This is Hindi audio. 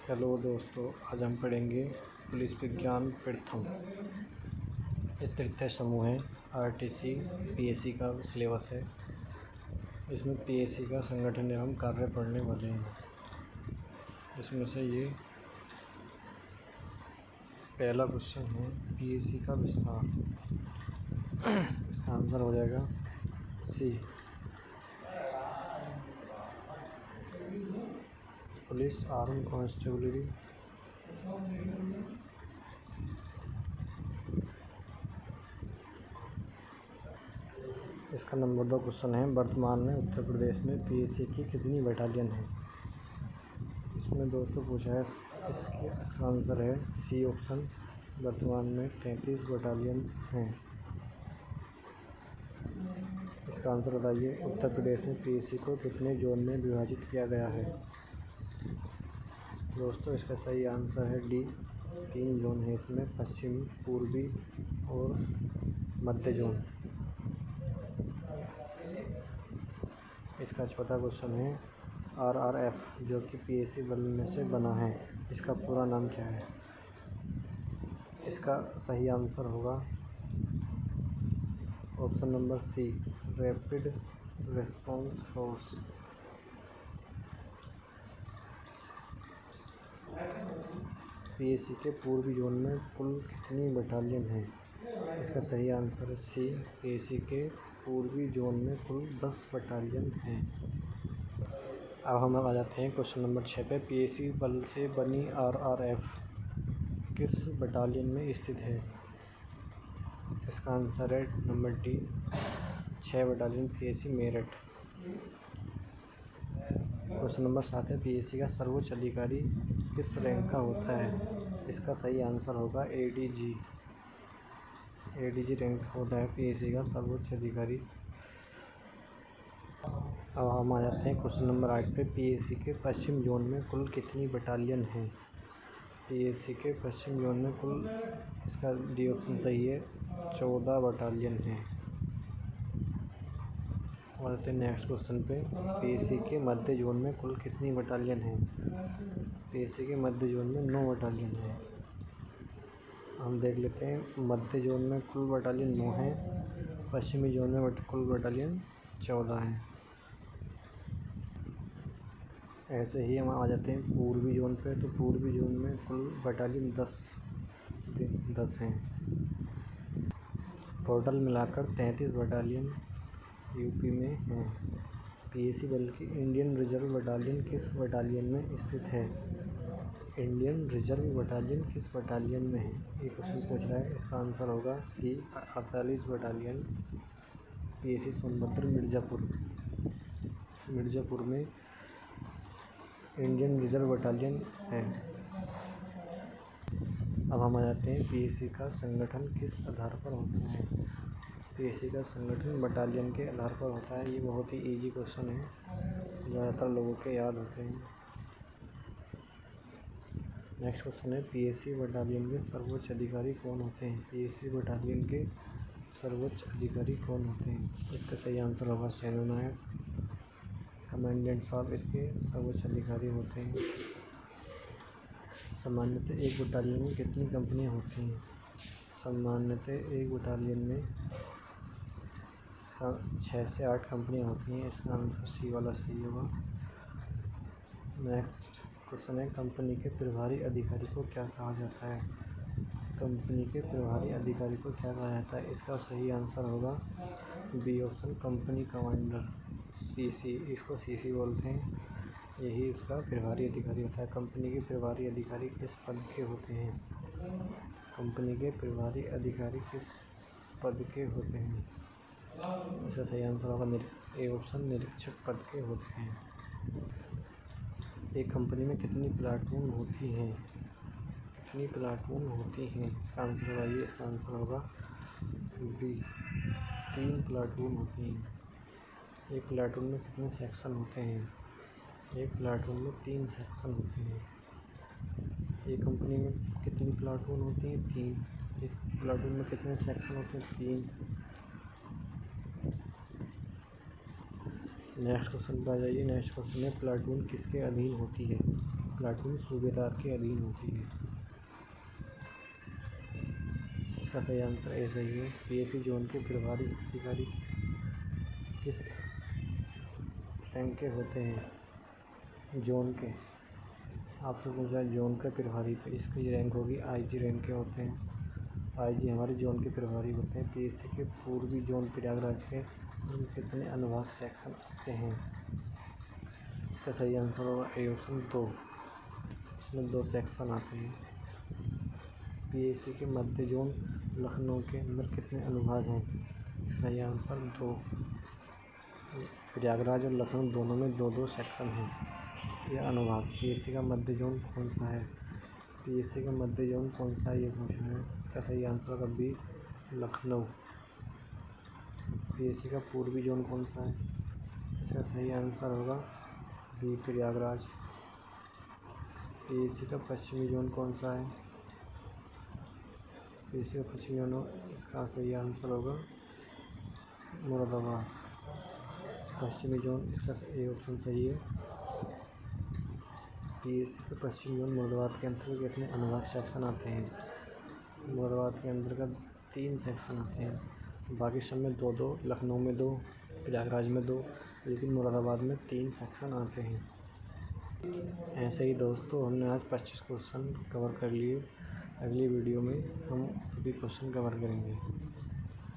हेलो दोस्तों, आज हम पढ़ेंगे पुलिस विज्ञान प्रथम। ये तृतीय समूह है। आरटीसी पीएससी का सिलेबस है। इसमें पीएससी का संगठन एवं कार्य पढ़ने वाले हैं। इसमें से ये पहला क्वेश्चन है, पीएससी का विस्तार। इसका आंसर हो जाएगा सी, पुलिस आर्म कांस्टेबलरी। इसका नंबर 2 क्वेश्चन है, वर्तमान में उत्तर प्रदेश में पीएससी की कितनी बटालियन है। इसमें दोस्तों पूछा है, इसका आंसर है सी ऑप्शन, वर्तमान में 33 बटालियन हैं। इसका आंसर बताइए, उत्तर प्रदेश में पीएससी को कितने जोन में विभाजित किया गया है। दोस्तों इसका सही आंसर है डी, 3 जोन है इसमें, पश्चिमी, पूर्वी और मध्य जोन। इसका चौथा क्वेश्चन है, आरआरएफ जो कि पीएससी बल में से बना है, इसका पूरा नाम क्या है। इसका सही आंसर होगा option number C, rapid response force. PSC के पूर्वी जोन में कुल कितनी बटालियन है। इसका सही आंसर है सी, पीएससी के पूर्वी जोन में कुल 10 बटालियन हैं। अब हम आ जाते हैं क्वेश्चन नंबर 6 पे, पीएससी बल से बनी आरआरएफ किस बटालियन में स्थित है। इसका आंसर है number D, 6 battalion PSC Meerut. Question number 7 है, पीएससी का सर्वोच्च अधिकारी किस रैंक का होता है। इसका सही आंसर होगा एडीजी। एडीजी रैंक होता है पीएससी का सर्वोच्च अधिकारी। अब हम आ जाते हैं क्वेश्चन नंबर 8 पे, पीएससी के पश्चिम जोन में कुल कितनी बटालियन हैं। पीएससी के पश्चिम जोन में कुल, इसका डी ऑप्शन सही है, 14 बटालियन हैं। और आते हैं नेक्स्ट क्वेश्चन पे, पीएससी के मध्य जोन में कुल कितनी बटालियन हैं। पीएससी के मध्य जोन में 9 बटालियन हैं। हम देख लेते हैं, मध्य जोन में कुल बटालियन 9 हैं, पश्चिमी जोन में कुल बटालियन 14 हैं। ऐसे ही हम आ जाते हैं पूर्वी जोन पे, तो पूर्वी जोन में कुल बटालियन 10 हैं। टोटल मिलाकर 33 बटालियन यूपी में हैं। पीएससी बल की इंडियन रिजर्व बटालियन किस बटालियन में स्थित है। इंडियन रिजर्व बटालियन किस बटालियन में है, ये क्वेश्चन पूछ रहा है। इसका आंसर होगा सी, 48 बटालियन पीएससी सोनभद्र मिर्ज़ापुर में इंडियन रिजर्व बटालियन है। अब हम आ जाते हैं, पीएससी का संगठन किस आधार पर होता है। पीएससी का संगठन बटालियन के आधार पर होता है। ये बहुत ही इजी क्वेश्चन है, ज़्यादातर लोगों के याद होते हैं। नेक्स्ट क्वेश्चन है, पीएससी बटालियन के सर्वोच्च अधिकारी कौन होते हैं। पीएससी बटालियन के सर्वोच्च अधिकारी कौन होते हैं। इसका सही आंसर होगा सेनानायक, कमांडेंट साहब इसके सर्वोच्च अधिकारी होते हैं। सामान्यतः एक बटालियन में कितनी कंपनियां होती हैं। सामान्यतः एक बटालियन में इसका 6 से 8 कंपनियां होती हैं। इसका आंसर सी वाला सही होगा। नेक्स्ट क्वेश्चन है, कंपनी के प्रभारी अधिकारी को क्या कहा जाता है। कंपनी के प्रभारी अधिकारी को क्या कहा जाता है। इसका सही आंसर होगा B option, company commander, CC. इसको सीसी बोलते हैं, यही इसका प्रभारी अधिकारी होता है। कंपनी के प्रभारी अधिकारी किस पद के होते हैं। कंपनी के प्रभारी अधिकारी किस पद के होते हैं। इसका सही आंसर होगा ए ऑप्शन, निरीक्षक पद के होते हैं। एक कंपनी में कितनी प्लाटून होती हैं। कितनी प्लाटून होती हैं, इसका आंसर बताइए। इसका आंसर होगा बी, 3 प्लाटून होती हैं। एक प्लाटून में कितने सेक्शन होते हैं। एक प्लाटून में 3 सेक्शन होते हैं। एक कंपनी में कितनी प्लाटून होती हैं, 3। एक प्लाटून में कितने सेक्शन होते हैं, 3। नेक्स्ट क्वेश्चन पर आ जाइए। नेक्स्ट क्वेश्चन है, प्लाटून किसके अधीन होती है। प्लाटून सूबेदार के अधीन होती है। इसका सही आंसर ए सही है। पीएसी जोन के प्रभारी अधिकारी किस रैंक के होते हैं? जोन के। आपसे पूछा है जोन का प्रभारी, तो इसकी रैंक होगी आईजी रैंक के होते हैं। आईजी हमारे जोन के प्रभारी होते हैं। पीएसी के पूर्वी जोन प्रयागराज के कितने अनुभाग सेक्शन आते हैं? इसका सही आंसर होगा ए ऑप्शन 2। इसमें 2 सेक्शन आते हैं। पीएसी के मध्य जोन लखनऊ के अंदर कितने अनुभाग हैं? सही आंसर 2। प्रयागराज और लखनऊ दोनों में 2-2 सेक्शन हैं या अनुभाग। पीएसी का मध्य जोन कौन सा है? पीएसी का मध्य जोन कौन सा है, ये क्वेश्चन है। इसका सही आंसर होगा बी, लखनऊ। पीएसी का पूर्वी जोन कौन सा है? इसका सही आंसर होगा बी, प्रयागराज। पीएसी का पश्चिमी जोन कौन सा है? पीएसी का पश्चिमी जोन, इसका सही आंसर होगा मुरादाबाद। पश्चिमी जोन, इसका ए ऑप्शन सही है। पीएसी के पश्चिमी जोन मुरादाबाद के अंतर्गत कितने अनुभाग सेक्शन आते हैं? मुरादाबाद के अंतर्गत 3 सेक्शन आते हैं। बाकी सब में 2-2, लखनऊ में 2, प्रयागराज में 2, लेकिन मुरादाबाद में 3 सेक्शन आते हैं। ऐसे ही दोस्तों हमने आज 25 क्वेश्चन कवर कर लिए। अगली वीडियो में हम अभी क्वेश्चन कवर करेंगे।